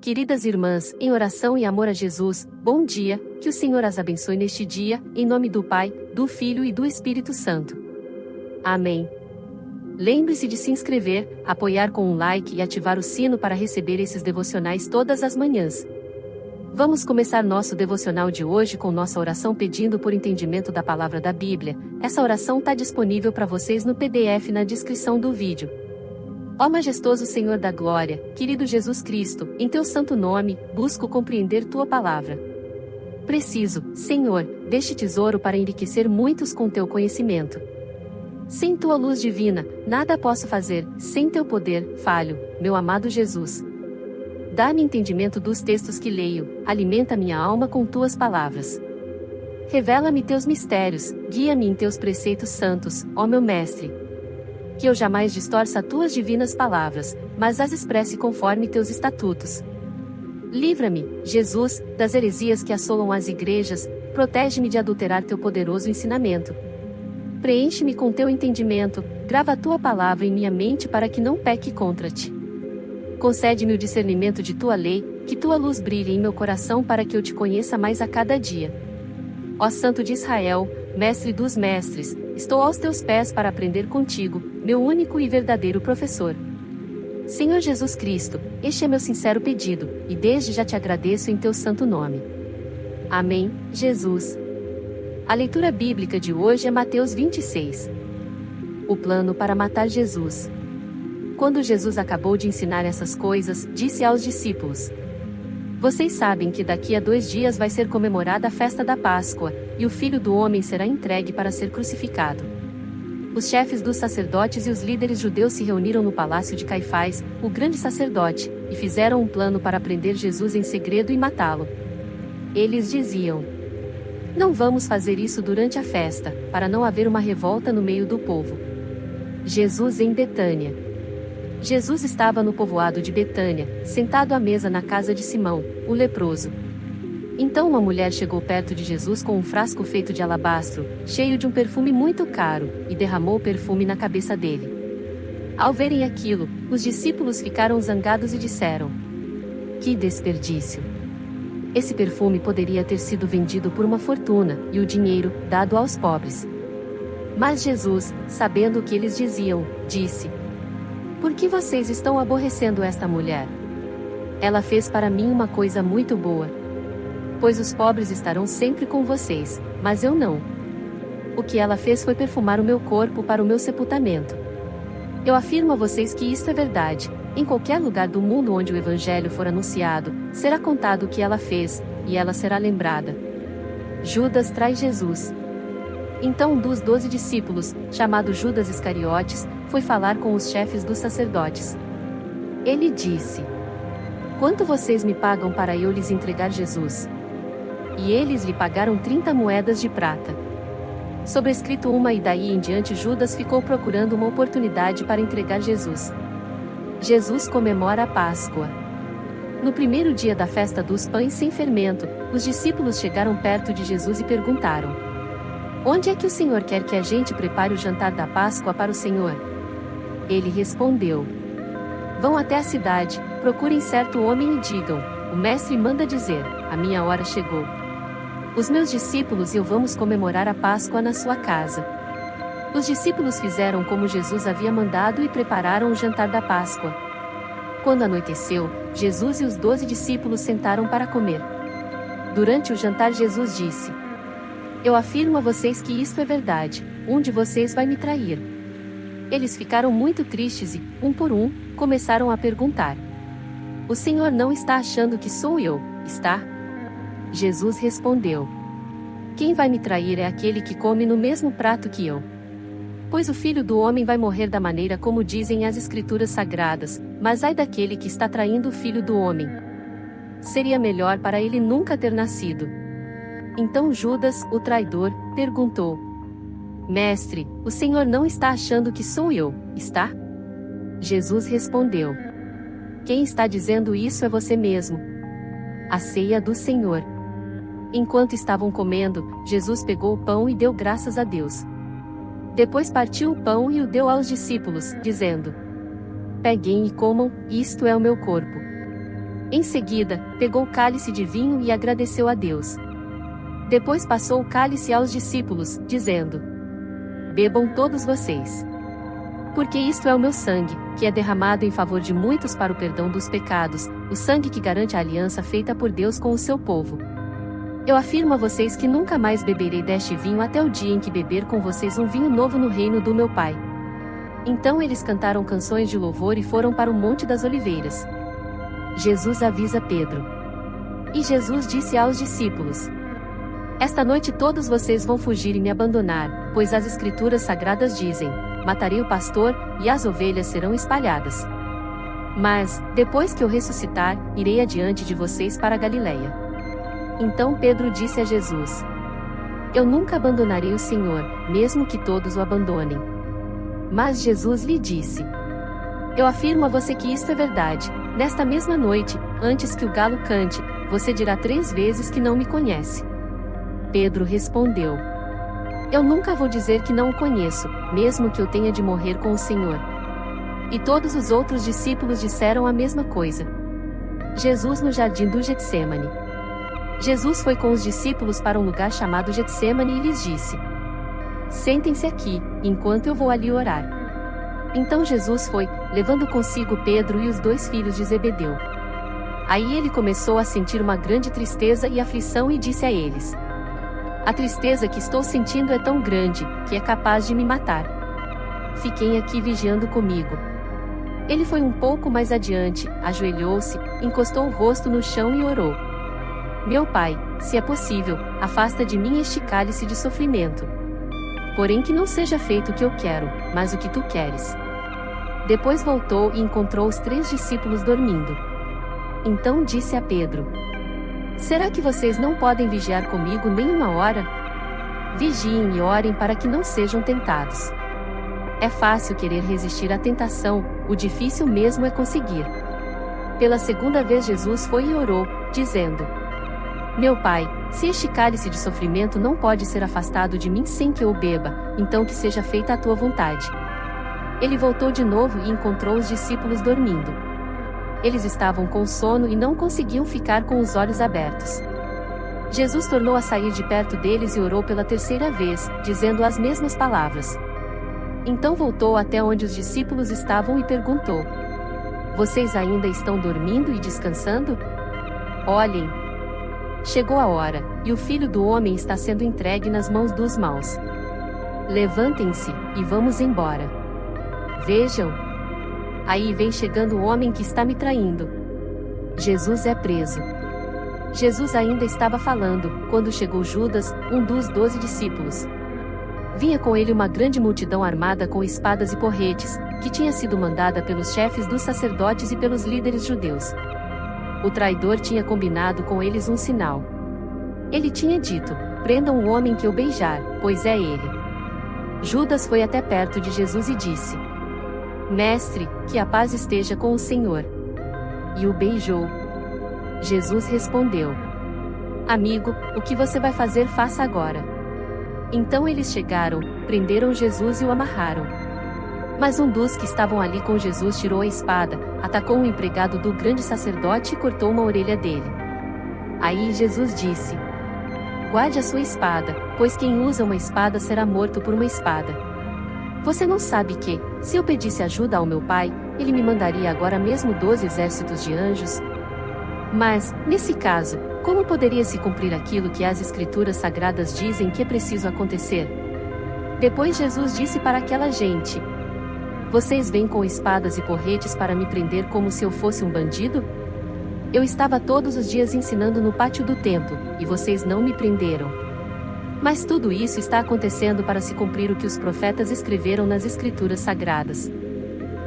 Queridas irmãs, em oração e amor a Jesus, bom dia, que o Senhor as abençoe neste dia, em nome do Pai, do Filho e do Espírito Santo. Amém. Lembre-se de se inscrever, apoiar com um like e ativar o sino para receber esses devocionais todas as manhãs. Vamos começar nosso devocional de hoje com nossa oração pedindo por entendimento da palavra da Bíblia. Essa oração está disponível para vocês no PDF na descrição do vídeo. Ó majestoso Senhor da glória, querido Jesus Cristo, em teu santo nome, busco compreender tua palavra. Preciso, Senhor, deste tesouro para enriquecer muitos com teu conhecimento. Sem tua luz divina, nada posso fazer, sem teu poder, falho, meu amado Jesus. Dá-me entendimento dos textos que leio, alimenta minha alma com tuas palavras. Revela-me teus mistérios, guia-me em teus preceitos santos, ó meu Mestre. Que eu jamais distorça tuas divinas palavras, mas as expresse conforme teus estatutos. Livra-me, Jesus, das heresias que assolam as igrejas, protege-me de adulterar teu poderoso ensinamento. Preenche-me com teu entendimento, grava a tua palavra em minha mente para que não peque contra ti. Concede-me o discernimento de tua lei, que tua luz brilhe em meu coração para que eu te conheça mais a cada dia. Ó Santo de Israel, Mestre dos mestres, estou aos teus pés para aprender contigo, meu único e verdadeiro professor. Senhor Jesus Cristo, este é meu sincero pedido, e desde já te agradeço em teu santo nome. Amém, Jesus. A leitura bíblica de hoje é Mateus 26. O plano para matar Jesus. Quando Jesus acabou de ensinar essas coisas, disse aos discípulos: Vocês sabem que daqui a 2 dias vai ser comemorada a festa da Páscoa, e o Filho do Homem será entregue para ser crucificado. Os chefes dos sacerdotes e os líderes judeus se reuniram no palácio de Caifás, o grande sacerdote, e fizeram um plano para prender Jesus em segredo e matá-lo. Eles diziam: Não vamos fazer isso durante a festa, para não haver uma revolta no meio do povo. Jesus em Betânia. Jesus estava no povoado de Betânia, sentado à mesa na casa de Simão, o leproso. Então uma mulher chegou perto de Jesus com um frasco feito de alabastro, cheio de um perfume muito caro, e derramou o perfume na cabeça dele. Ao verem aquilo, os discípulos ficaram zangados e disseram: Que desperdício! Esse perfume poderia ter sido vendido por uma fortuna, e o dinheiro, dado aos pobres. Mas Jesus, sabendo o que eles diziam, disse: Por que vocês estão aborrecendo esta mulher? Ela fez para mim uma coisa muito boa. Pois os pobres estarão sempre com vocês, mas eu não. O que ela fez foi perfumar o meu corpo para o meu sepultamento. Eu afirmo a vocês que isto é verdade. Em qualquer lugar do mundo onde o Evangelho for anunciado, será contado o que ela fez, e ela será lembrada. Judas trai Jesus. Então um dos 12 discípulos, chamado Judas Iscariotes, foi falar com os chefes dos sacerdotes. Ele disse: Quanto vocês me pagam para eu lhes entregar Jesus? E eles lhe pagaram 30 moedas de prata. Sobrescrito uma, e daí em diante Judas ficou procurando uma oportunidade para entregar Jesus. Jesus comemora a Páscoa. No primeiro dia da festa dos pães sem fermento, os discípulos chegaram perto de Jesus e perguntaram: Onde é que o Senhor quer que a gente prepare o jantar da Páscoa para o Senhor? Ele respondeu: Vão até a cidade, procurem certo homem e digam: O mestre manda dizer, a minha hora chegou. Os meus discípulos e eu vamos comemorar a Páscoa na sua casa. Os discípulos fizeram como Jesus havia mandado e prepararam o jantar da Páscoa. Quando anoiteceu, Jesus e os 12 discípulos sentaram para comer. Durante o jantar Jesus disse: Eu afirmo a vocês que isto é verdade, um de vocês vai me trair. Eles ficaram muito tristes e, um por um, começaram a perguntar: O Senhor não está achando que sou eu, está? Jesus respondeu: Quem vai me trair é aquele que come no mesmo prato que eu. Pois o Filho do Homem vai morrer da maneira como dizem as Escrituras Sagradas, mas ai daquele que está traindo o Filho do Homem. Seria melhor para ele nunca ter nascido. Então Judas, o traidor, perguntou: Mestre, o Senhor não está achando que sou eu, está? Jesus respondeu: Quem está dizendo isso é você mesmo. A ceia do Senhor. Enquanto estavam comendo, Jesus pegou o pão e deu graças a Deus. Depois partiu o pão e o deu aos discípulos, dizendo: Peguem e comam, isto é o meu corpo. Em seguida, pegou o cálice de vinho e agradeceu a Deus. Depois passou o cálice aos discípulos, dizendo: Bebam todos vocês. Porque isto é o meu sangue, que é derramado em favor de muitos para o perdão dos pecados, o sangue que garante a aliança feita por Deus com o seu povo. Eu afirmo a vocês que nunca mais beberei deste vinho até o dia em que beber com vocês um vinho novo no reino do meu Pai. Então eles cantaram canções de louvor e foram para o Monte das Oliveiras. Jesus avisa Pedro. E Jesus disse aos discípulos: Esta noite todos vocês vão fugir e me abandonar, pois as Escrituras Sagradas dizem: Matarei o pastor, e as ovelhas serão espalhadas. Mas, depois que eu ressuscitar, irei adiante de vocês para a Galiléia. Então Pedro disse a Jesus: Eu nunca abandonarei o Senhor, mesmo que todos o abandonem. Mas Jesus lhe disse: Eu afirmo a você que isto é verdade. Nesta mesma noite, antes que o galo cante, você dirá 3 vezes que não me conhece. Pedro respondeu: Eu nunca vou dizer que não o conheço, mesmo que eu tenha de morrer com o Senhor. E todos os outros discípulos disseram a mesma coisa. Jesus no jardim do Getsêmani. Jesus foi com os discípulos para um lugar chamado Getsêmani e lhes disse: Sentem-se aqui, enquanto eu vou ali orar. Então Jesus foi, levando consigo Pedro e os 2 filhos de Zebedeu. Aí ele começou a sentir uma grande tristeza e aflição e disse a eles: A tristeza que estou sentindo é tão grande, que é capaz de me matar. Fiquem aqui vigiando comigo. Ele foi um pouco mais adiante, ajoelhou-se, encostou o rosto no chão e orou: Meu Pai, se é possível, afasta de mim este cálice de sofrimento. Porém que não seja feito o que eu quero, mas o que tu queres. Depois voltou e encontrou os 3 discípulos dormindo. Então disse a Pedro: Será que vocês não podem vigiar comigo nem 1 hora? Vigiem e orem para que não sejam tentados. É fácil querer resistir à tentação, o difícil mesmo é conseguir. Pela 2ª vez Jesus foi e orou, dizendo: Meu Pai, se este cálice de sofrimento não pode ser afastado de mim sem que eu o beba, então que seja feita a tua vontade. Ele voltou de novo e encontrou os discípulos dormindo. Eles estavam com sono e não conseguiam ficar com os olhos abertos. Jesus tornou a sair de perto deles e orou pela 3ª vez, dizendo as mesmas palavras. Então voltou até onde os discípulos estavam e perguntou: Vocês ainda estão dormindo e descansando? Olhem! Chegou a hora, e o Filho do Homem está sendo entregue nas mãos dos maus. Levantem-se, e vamos embora. Vejam! Aí vem chegando o homem que está me traindo. Jesus é preso. Jesus ainda estava falando, quando chegou Judas, um dos 12 discípulos. Vinha com ele uma grande multidão armada com espadas e porretes, que tinha sido mandada pelos chefes dos sacerdotes e pelos líderes judeus. O traidor tinha combinado com eles um sinal. Ele tinha dito: Prendam o homem que eu beijar, pois é ele. Judas foi até perto de Jesus e disse: Mestre, que a paz esteja com o Senhor. E o beijou. Jesus respondeu: Amigo, o que você vai fazer, faça agora. Então eles chegaram, prenderam Jesus e o amarraram. Mas um dos que estavam ali com Jesus tirou a espada, atacou um empregado do grande sacerdote e cortou uma orelha dele. Aí Jesus disse: Guarde a sua espada, pois quem usa uma espada será morto por uma espada. Você não sabe que, se eu pedisse ajuda ao meu Pai, ele me mandaria agora mesmo 12 exércitos de anjos? Mas, nesse caso, como poderia se cumprir aquilo que as Escrituras Sagradas dizem que é preciso acontecer? Depois Jesus disse para aquela gente: Vocês vêm com espadas e porretes para me prender como se eu fosse um bandido? Eu estava todos os dias ensinando no pátio do templo, e vocês não me prenderam. Mas tudo isso está acontecendo para se cumprir o que os profetas escreveram nas Escrituras Sagradas.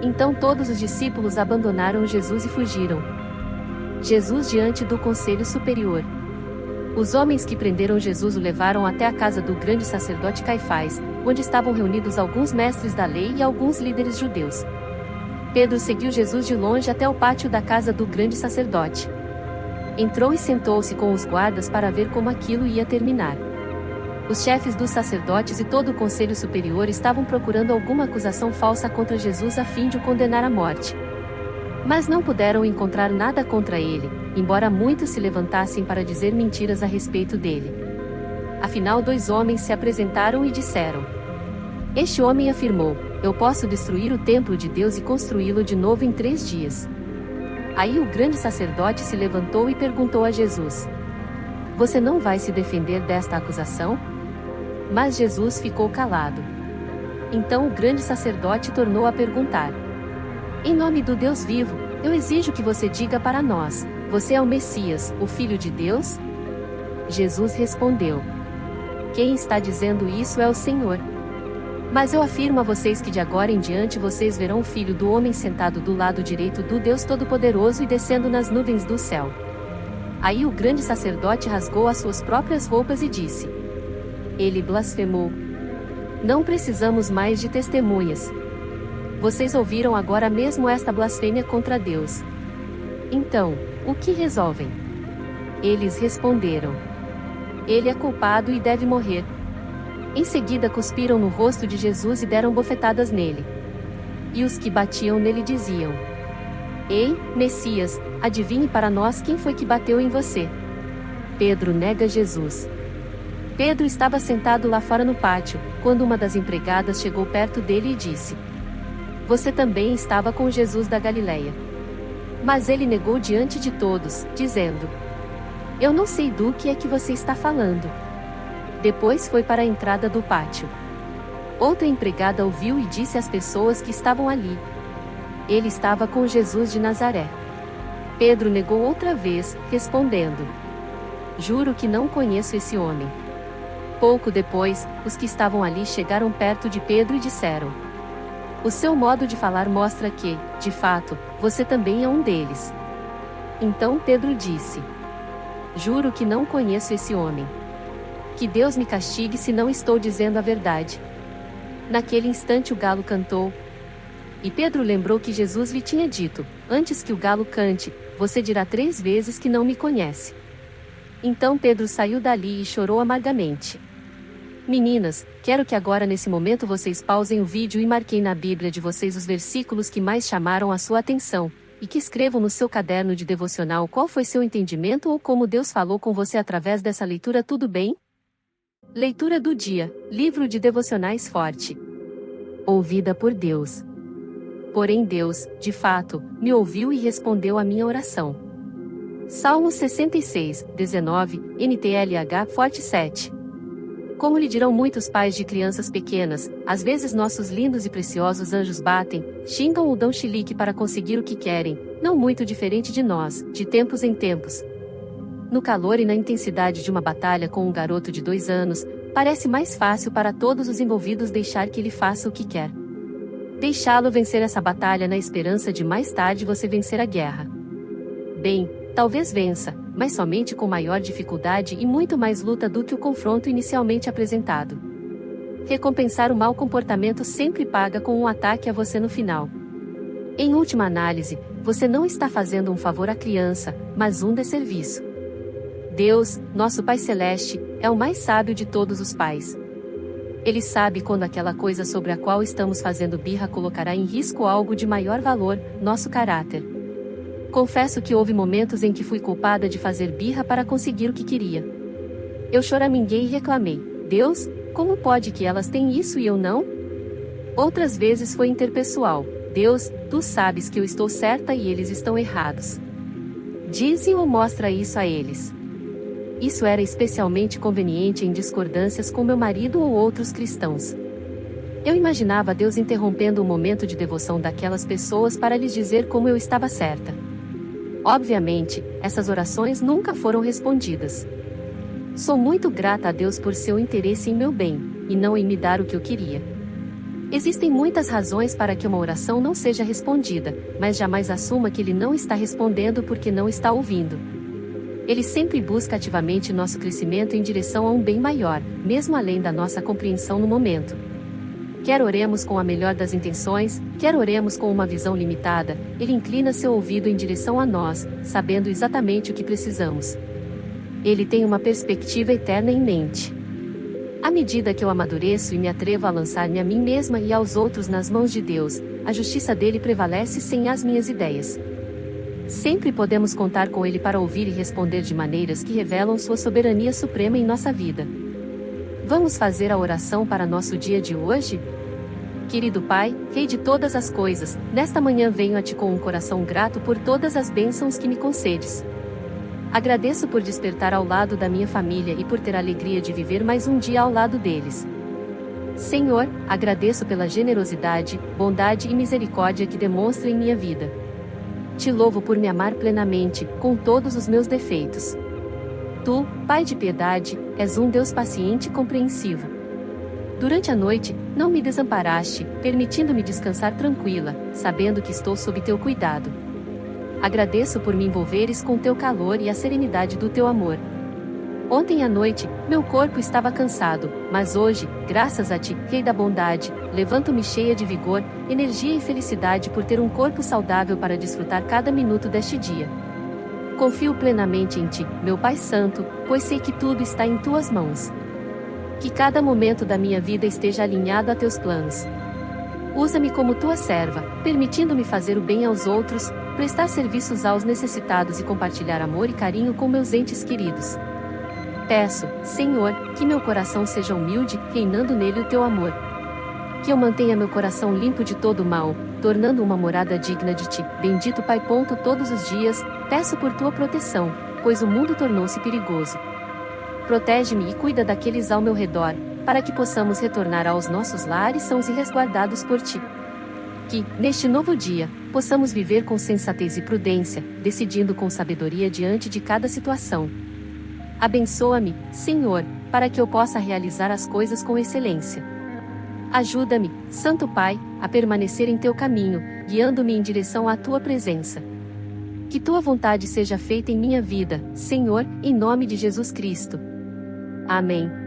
Então todos os discípulos abandonaram Jesus e fugiram. Jesus diante do Conselho Superior. Os homens que prenderam Jesus o levaram até a casa do grande sacerdote Caifás, onde estavam reunidos alguns mestres da lei e alguns líderes judeus. Pedro seguiu Jesus de longe até o pátio da casa do grande sacerdote. Entrou e sentou-se com os guardas para ver como aquilo ia terminar. Os chefes dos sacerdotes e todo o conselho superior estavam procurando alguma acusação falsa contra Jesus a fim de o condenar à morte. Mas não puderam encontrar nada contra ele, embora muitos se levantassem para dizer mentiras a respeito dele. Afinal, 2 homens se apresentaram e disseram: Este homem afirmou: Eu posso destruir o templo de Deus e construí-lo de novo em 3 dias. Aí o grande sacerdote se levantou e perguntou a Jesus: Você não vai se defender desta acusação? Mas Jesus ficou calado. Então o grande sacerdote tornou a perguntar: Em nome do Deus vivo, eu exijo que você diga para nós: Você é o Messias, o Filho de Deus? Jesus respondeu: Quem está dizendo isso é o Senhor. Mas eu afirmo a vocês que de agora em diante vocês verão o Filho do Homem sentado do lado direito do Deus Todo-Poderoso e descendo nas nuvens do céu. Aí o grande sacerdote rasgou as suas próprias roupas e disse: Ele blasfemou. Não precisamos mais de testemunhas. Vocês ouviram agora mesmo esta blasfêmia contra Deus. Então, o que resolvem? Eles responderam: Ele é culpado e deve morrer. Em seguida cuspiram no rosto de Jesus e deram bofetadas nele. E os que batiam nele diziam: Ei, Messias, adivinhe para nós quem foi que bateu em você. Pedro nega Jesus. Pedro estava sentado lá fora no pátio, quando uma das empregadas chegou perto dele e disse: Você também estava com Jesus da Galileia. Mas ele negou diante de todos, dizendo: Eu não sei do que é que você está falando. Depois foi para a entrada do pátio. Outra empregada ouviu e disse às pessoas que estavam ali: Ele estava com Jesus de Nazaré. Pedro negou outra vez, respondendo: Juro que não conheço esse homem. Pouco depois, os que estavam ali chegaram perto de Pedro e disseram: O seu modo de falar mostra que, de fato, você também é um deles. Então Pedro disse: Juro que não conheço esse homem. Que Deus me castigue se não estou dizendo a verdade. Naquele instante o galo cantou. E Pedro lembrou que Jesus lhe tinha dito: Antes que o galo cante, você dirá 3 vezes que não me conhece. Então Pedro saiu dali e chorou amargamente. Meninas, quero que agora nesse momento vocês pausem o vídeo e marquem na Bíblia de vocês os versículos que mais chamaram a sua atenção, e que escrevam no seu caderno de devocional qual foi seu entendimento ou como Deus falou com você através dessa leitura, tudo bem? Leitura do dia, livro de devocionais Forte. Ouvida por Deus. Porém Deus, de fato, me ouviu e respondeu à minha oração. Salmos 66, 19, NTLH Forte 7. Como lhe dirão muitos pais de crianças pequenas, às vezes nossos lindos e preciosos anjos batem, xingam ou dão chilique para conseguir o que querem, não muito diferente de nós, de tempos em tempos. No calor e na intensidade de uma batalha com um garoto de 2 anos, parece mais fácil para todos os envolvidos deixar que ele faça o que quer. Deixá-lo vencer essa batalha na esperança de mais tarde você vencer a guerra. Bem, talvez vença, mas somente com maior dificuldade e muito mais luta do que o confronto inicialmente apresentado. Recompensar o mau comportamento sempre paga com um ataque a você no final. Em última análise, você não está fazendo um favor à criança, mas um desserviço. Deus, nosso Pai Celeste, é o mais sábio de todos os pais. Ele sabe quando aquela coisa sobre a qual estamos fazendo birra colocará em risco algo de maior valor, nosso caráter. Confesso que houve momentos em que fui culpada de fazer birra para conseguir o que queria. Eu choraminguei e reclamei: Deus, como pode que elas têm isso e eu não? Outras vezes foi interpessoal: Deus, tu sabes que eu estou certa e eles estão errados. Dize ou mostra isso a eles. Isso era especialmente conveniente em discordâncias com meu marido ou outros cristãos. Eu imaginava Deus interrompendo o momento de devoção daquelas pessoas para lhes dizer como eu estava certa. Obviamente, essas orações nunca foram respondidas. Sou muito grata a Deus por seu interesse em meu bem, e não em me dar o que eu queria. Existem muitas razões para que uma oração não seja respondida, mas jamais assuma que Ele não está respondendo porque não está ouvindo. Ele sempre busca ativamente nosso crescimento em direção a um bem maior, mesmo além da nossa compreensão no momento. Quer oremos com a melhor das intenções, quer oremos com uma visão limitada, Ele inclina seu ouvido em direção a nós, sabendo exatamente o que precisamos. Ele tem uma perspectiva eterna em mente. À medida que eu amadureço e me atrevo a lançar-me a mim mesma e aos outros nas mãos de Deus, a justiça dele prevalece sem as minhas ideias. Sempre podemos contar com Ele para ouvir e responder de maneiras que revelam Sua soberania suprema em nossa vida. Vamos fazer a oração para nosso dia de hoje? Querido Pai, Rei de todas as coisas, nesta manhã venho a Ti com um coração grato por todas as bênçãos que me concedes. Agradeço por despertar ao lado da minha família e por ter a alegria de viver mais um dia ao lado deles. Senhor, agradeço pela generosidade, bondade e misericórdia que demonstra em minha vida. Te louvo por me amar plenamente, com todos os meus defeitos. Tu, Pai de piedade, és um Deus paciente e compreensivo. Durante a noite, não me desamparaste, permitindo-me descansar tranquila, sabendo que estou sob teu cuidado. Agradeço por me envolveres com teu calor e a serenidade do teu amor. Ontem à noite, meu corpo estava cansado, mas hoje, graças a Ti, Rei da bondade, levanto-me cheia de vigor, energia e felicidade por ter um corpo saudável para desfrutar cada minuto deste dia. Confio plenamente em Ti, meu Pai Santo, pois sei que tudo está em Tuas mãos. Que cada momento da minha vida esteja alinhado a Teus planos. Usa-me como Tua serva, permitindo-me fazer o bem aos outros, prestar serviços aos necessitados e compartilhar amor e carinho com meus entes queridos. Peço, Senhor, que meu coração seja humilde, reinando nele o Teu amor. Que eu mantenha meu coração limpo de todo o mal, tornando uma morada digna de Ti. Bendito Pai. Todos os dias, peço por Tua proteção, pois o mundo tornou-se perigoso. Protege-me e cuida daqueles ao meu redor, para que possamos retornar aos nossos lares sãos e resguardados por Ti. Que, neste novo dia, possamos viver com sensatez e prudência, decidindo com sabedoria diante de cada situação. Abençoa-me, Senhor, para que eu possa realizar as coisas com excelência. Ajuda-me, Santo Pai, a permanecer em Teu caminho, guiando-me em direção à Tua presença. Que Tua vontade seja feita em minha vida, Senhor, em nome de Jesus Cristo. Amém.